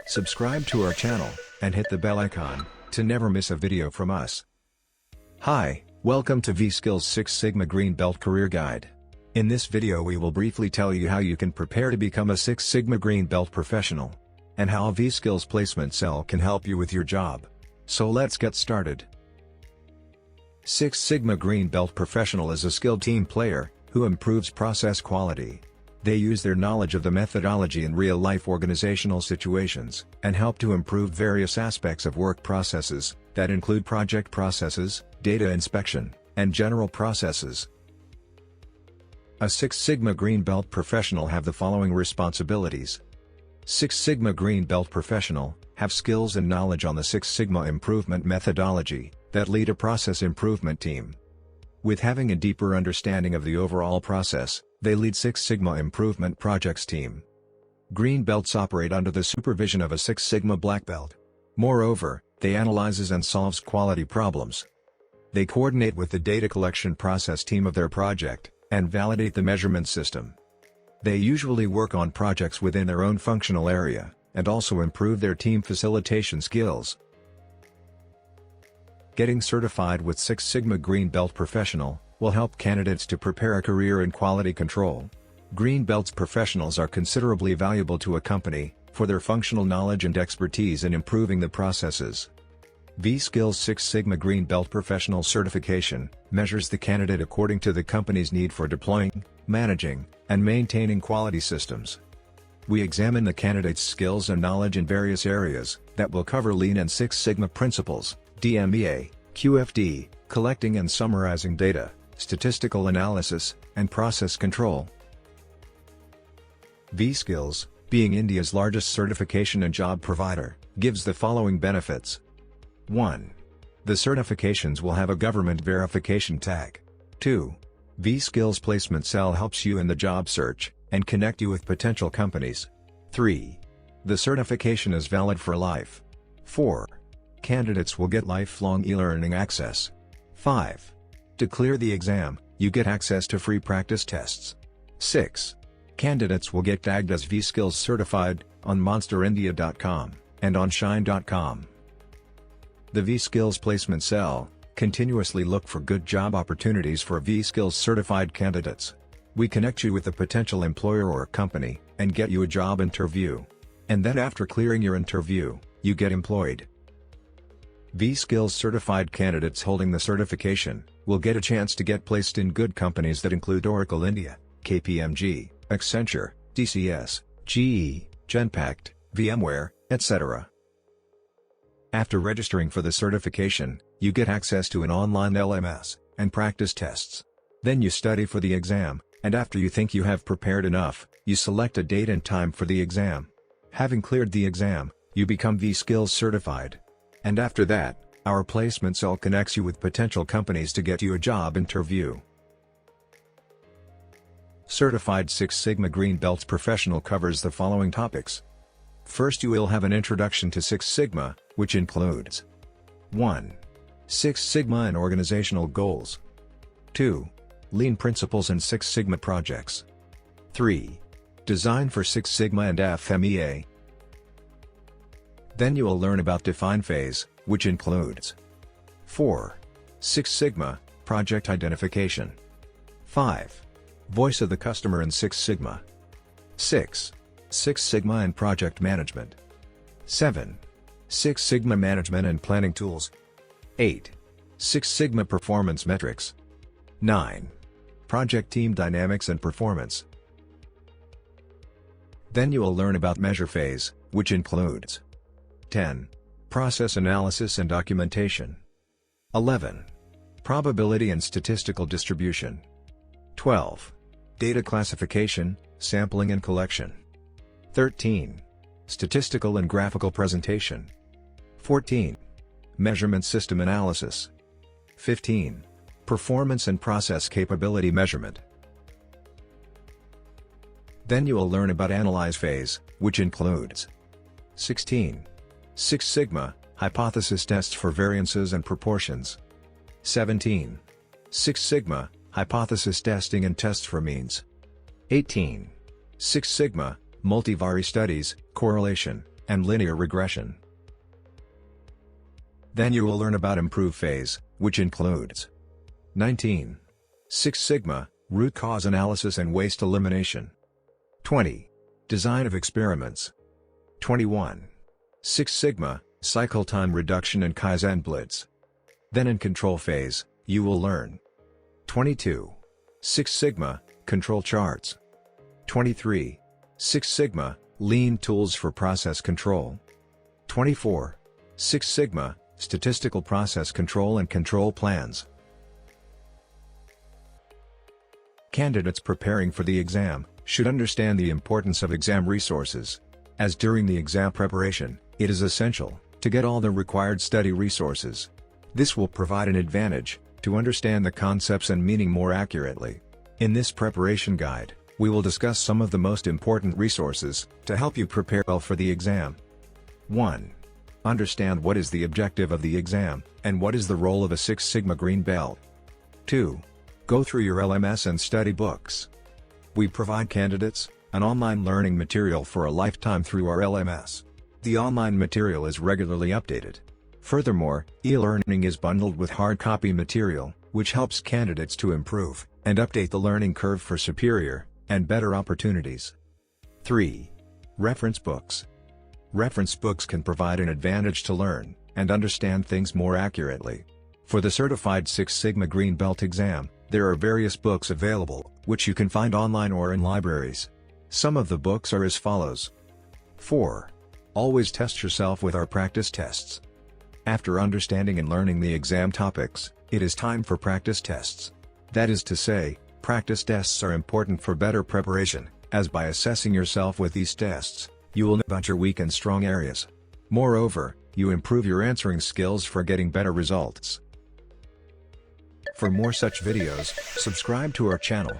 Subscribe to our channel, and hit the bell icon, to never miss a video from us. Hi, welcome to Vskills 6 Sigma Green Belt Career Guide. In this video we will briefly tell you how you can prepare to become a 6 Sigma Green Belt professional, and how a Vskills placement cell can help you with your job. So let's get started. 6 Sigma Green Belt professional is a skilled team player, who improves process quality. They use their knowledge of the methodology in real-life organizational situations, and help to improve various aspects of work processes, that include project processes, data inspection, and general processes. A 6 Sigma Green Belt professional have the following responsibilities. 6 Sigma Green Belt professional, have skills and knowledge on the 6 Sigma improvement methodology, that lead a process improvement team. With having a deeper understanding of the overall process, they lead 6 Sigma improvement projects team. Green Belts operate under the supervision of a 6 Sigma Black Belt. Moreover, they analyzes and solves quality problems. They coordinate with the data collection process team of their project, and validate the measurement system. They usually work on projects within their own functional area, and also improve their team facilitation skills. Getting certified with 6 Sigma Green Belt Professional will help candidates to prepare a career in quality control. Green Belts professionals are considerably valuable to a company, for their functional knowledge and expertise in improving the processes. Vskills 6 Sigma Green Belt Professional Certification measures the candidate according to the company's need for deploying, managing, and maintaining quality systems. We examine the candidate's skills and knowledge in various areas, that will cover Lean and 6 Sigma principles, DMEA, QFD, collecting and summarizing data, statistical analysis, and process control. Vskills, being India's largest certification and job provider, gives the following benefits. 1. The certifications will have a government verification tag. 2. Vskills Placement Cell helps you in the job search, and connect you with potential companies. 3. The certification is valid for life. 4. Candidates will get lifelong e-learning access. 5. To clear the exam, you get access to free practice tests. 6. Candidates will get tagged as Vskills certified, on monsterindia.com, and on shine.com. The Vskills Placement Cell continuously look for good job opportunities for Vskills certified candidates. We connect you with a potential employer or company, and get you a job interview. And then after clearing your interview, you get employed. Vskills certified candidates holding the certification will get a chance to get placed in good companies that include Oracle India, KPMG, Accenture, TCS, GE, Genpact, VMware, etc. After registering for the certification, you get access to an online LMS and practice tests. Then you study for the exam, and after you think you have prepared enough, you select a date and time for the exam. Having cleared the exam, you become Vskills certified. And after that, our placement cell connects you with potential companies to get you a job interview. Certified 6 Sigma Green Belts Professional covers the following topics. First, you will have an introduction to 6 Sigma, which includes 1. 6 Sigma and organizational goals. 2. Lean principles and 6 Sigma projects. 3. Design for 6 Sigma and FMEA. Then you will learn about Define phase, which includes 4. 6 Sigma, project identification. 5. Voice of the customer in 6 Sigma. 6. 6 Sigma and project management. 7. 6 Sigma management and planning tools. 8. 6 Sigma performance metrics. 9. Project team dynamics and performance. Then you will learn about Measure phase, which includes 10. Process analysis and documentation. 11. Probability and statistical distribution. 12. Data classification, sampling and collection. 13. Statistical and graphical presentation. 14. Measurement system analysis. 15. Performance and process capability measurement. Then you will learn about Analyze phase, which includes 16. 6 Sigma, hypothesis tests for variances and proportions. 17. 6 Sigma, hypothesis testing and tests for means. 18. 6 Sigma, multivariate studies, correlation, and linear regression. Then you will learn about improve phase, which includes 19. Six Sigma, root cause analysis and waste elimination. 20. Design of experiments. 21. Six Sigma, cycle time reduction and Kaizen blitz. Then in control phase, you will learn 22. Six Sigma, control charts. 23. Six Sigma, lean tools for process control. 24. Six Sigma, statistical process control and control plans. Candidates preparing for the exam should understand the importance of exam resources, as during the exam preparation, it is essential to get all the required study resources. This will provide an advantage to understand the concepts and meaning more accurately. In this preparation guide, we will discuss some of the most important resources to help you prepare well for the exam. 1. Understand what is the objective of the exam, and what is the role of a Six Sigma Green Belt. 2. Go through your LMS and study books. We provide candidates an online learning material for a lifetime through our LMS. The online material is regularly updated. Furthermore, e-learning is bundled with hard copy material, which helps candidates to improve and update the learning curve for superior and better opportunities. 3. Reference books. Reference books can provide an advantage to learn and understand things more accurately. For the Certified Six Sigma Green Belt exam, there are various books available, which you can find online or in libraries. Some of the books are as follows. 4. Always test yourself with our practice tests. After understanding and learning the exam topics, it is time for practice tests. That is to say, practice tests are important for better preparation, as by assessing yourself with these tests, you will know about your weak and strong areas. Moreover, you improve your answering skills for getting better results. For more such videos, subscribe to our channel.